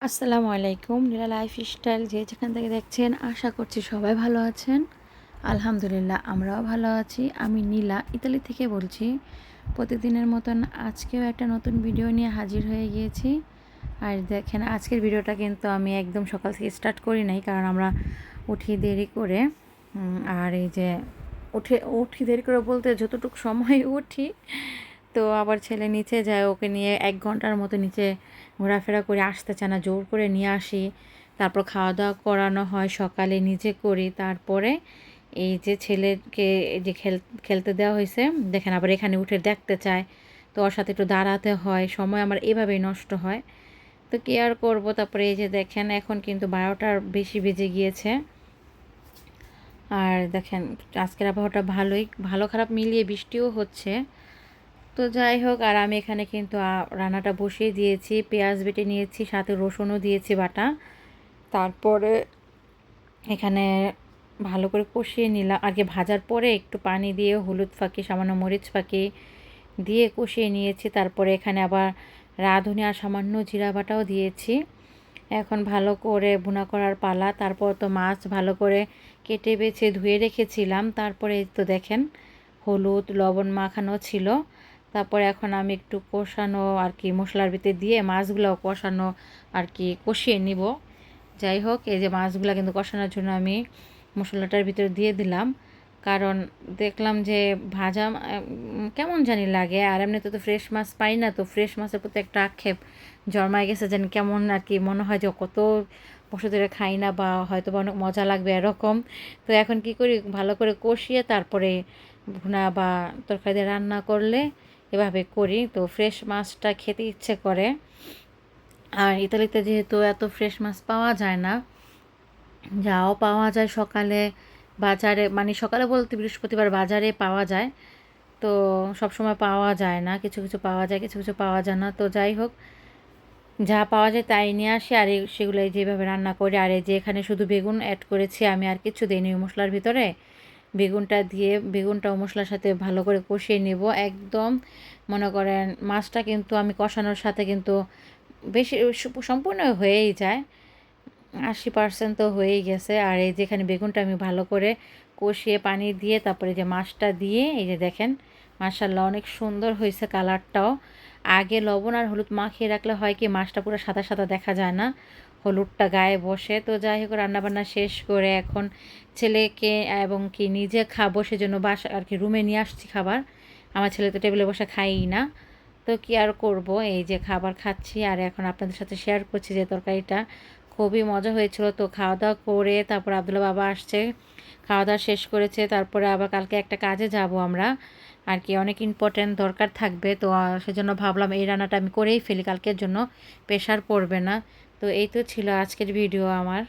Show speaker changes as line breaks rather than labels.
আসসালামু আলাইকুম। নীলা লাইফস্টাইল যে যেখান থেকে দেখছেন আশা করছি সবাই ভালো আছেন। আলহামদুলিল্লাহ আমরাও ভালো আছি। আমি নীলা ইতালি থেকে বলছি। প্রতিদিনের মতন আজকেও একটা নতুন ভিডিও নিয়ে হাজির হয়ে গিয়েছি। আর দেখেন আজকের ভিডিওটা কিন্তু আমি একদম সকাল থেকে স্টার্ট করি নাই, কারণ আমরা উঠি দেরি করে। আর এই যে উঠি দেরি করে বলতে যতটুকু সময় উঠি, তো আবার ছেলে নিচে যায়, ওকে নিয়ে 1 ঘন্টার মতো নিচে ঘোরাফেরা করে আসতে চায় না, জোর করে নিয়ে আসি। তারপর খাওয়া দাওয়া করানো হয়, সকালে নিজে করি। তারপরে এই যে ছেলেকে এই যে খেলতে দেওয়া হয়েছে, দেখেন আবার এখানে উঠে দেখতে চায়, তো ওর সাথে একটু দাঁড়াতে হয়, সময় আমার এভাবেই নষ্ট হয়। তো কি আর করবো। তারপরে এই যে দেখেন এখন কিন্তু 12টার বেশি বেজে গিয়েছে। আর দেখেন আজকের আবহাওয়াটা ভালোই, ভালো খারাপ মিলিয়ে বৃষ্টিও হচ্ছে। তো যাই হোক, আর আমি এখানে কিন্তু রান্নাটা বসিয়ে দিয়েছি, পেঁয়াজ বেটে নিয়েছি, সাথে রসুনও দিয়েছি বাটা। তারপরে এখানে ভালো করে কষিয়ে নিলাম, আর কি ভাজার পরে একটু পানি দিয়ে হলুদ ফাঁকি সামান্য মরিচ ফাঁকি দিয়ে কষিয়ে নিয়েছি। তারপরে এখানে আবার রাঁধুনি আর সামান্য জিরা বাটাও দিয়েছি। এখন ভালো করে ভুনা করার পালা। তারপর তো মাছ ভালো করে কেটে বেছে ধুয়ে রেখেছিলাম। তারপরে তো দেখেন হলুদ লবণ মাখানো ছিল। তারপরে এখন আমি একটু কষানো আর কি মশলার ভিতরে দিয়ে মাছগুলোও কষানো আর কি কষিয়ে নিব। যাই হোক, এই যে মাছগুলো কিন্তু কষানোর জন্য আমি মশলাটার ভিতরে দিয়ে দিলাম, কারণ দেখলাম যে ভাজা কেমন জানি লাগে। আর এমনিতে তো ফ্রেশ মাছ পাই না, তো ফ্রেশ মাছের প্রতি একটা আক্ষেপ জন্মায় গেছে, যেন কেমন আর কি মনে হয় যে কত বছর ধরে খাই না, বা হয়তো বা অনেক মজা লাগবে এরকম। তো এখন কি করি, ভালো করে কষিয়ে তারপরে ভুনা বা তরকারি দিয়ে রান্না করলে এভাবে করি। তো ফ্রেশ মাছটা খেতে ইচ্ছে করে। আর ইতালিতে যেহেতু এত ফ্রেশ মাছ পাওয়া যায় না, যাও পাওয়া যায় সকালে বাজারে, মানে সকালে বলতে বৃহস্পতিবার বাজারে পাওয়া যায়। তো সব সময় পাওয়া যায় না, কিছু কিছু পাওয়া যায়, কিছু কিছু পাওয়া যায় না। তো যাই হোক, যা পাওয়া যায় তাই নিয়ে আসি, আর সেগুলো যেভাবে রান্না করি। আর এই যে এখানে শুধু বেগুন অ্যাড করেছি, আমি আর কিছু দিইনি মশলার ভিতরে। বেগুনটা দিয়ে বেগুনটাও মশলার সাথে ভালো করে কষিয়ে নেব একদম। মনে করেন মাছটা কিন্তু আমি কষানোর সাথে কিন্তু বেশি সম্পূর্ণ হয়েই যায়, 80% তো হয়েই গেছে। আর এই যেখানে বেগুনটা আমি ভালো করে কষিয়ে পানি দিয়ে তারপরে যে মাছটা দিয়ে এই যে দেখেন মাশাআল্লাহ অনেক সুন্দর হয়েছে কালারটাও। আগে লবণ আর হলুদ মাখিয়ে রাখলে হয় কি মাছটা পুরো সাদা সাদা দেখা যায় না, হলুদটা গায়ে বসে। তো যাই হোক, রান্নাবান্না শেষ করে এখন ছেলেকে এবং কি নিজে খাবো সেজন্য বাসা আর কি রুমে নিয়ে আসছি খাবার। আমার ছেলে তো টেবিলে বসে খাইই না। তো কি আর করব, এই যে খাবার খাচ্ছি আর এখন আপনাদের সাথে শেয়ার করছি যে তরকারিটা খুবই মজা হয়েছিল। তো খাওয়া দাওয়া করে তারপর আব্দুল্লাহ বাবা আসছে, খাওয়া দাওয়া শেষ করেছে। তারপরে আবার কালকে একটা কাজে যাব আমরা আর কি, অনেক ইম্পর্ট্যান্ট দরকার থাকবে। তো সেজন্য ভাবলাম এই রান্নাটা আমি করেই ফেলি, কালকের জন্য প্রেশার পড়বে না। তো এই তো ছিল আজকের ভিডিও আমার।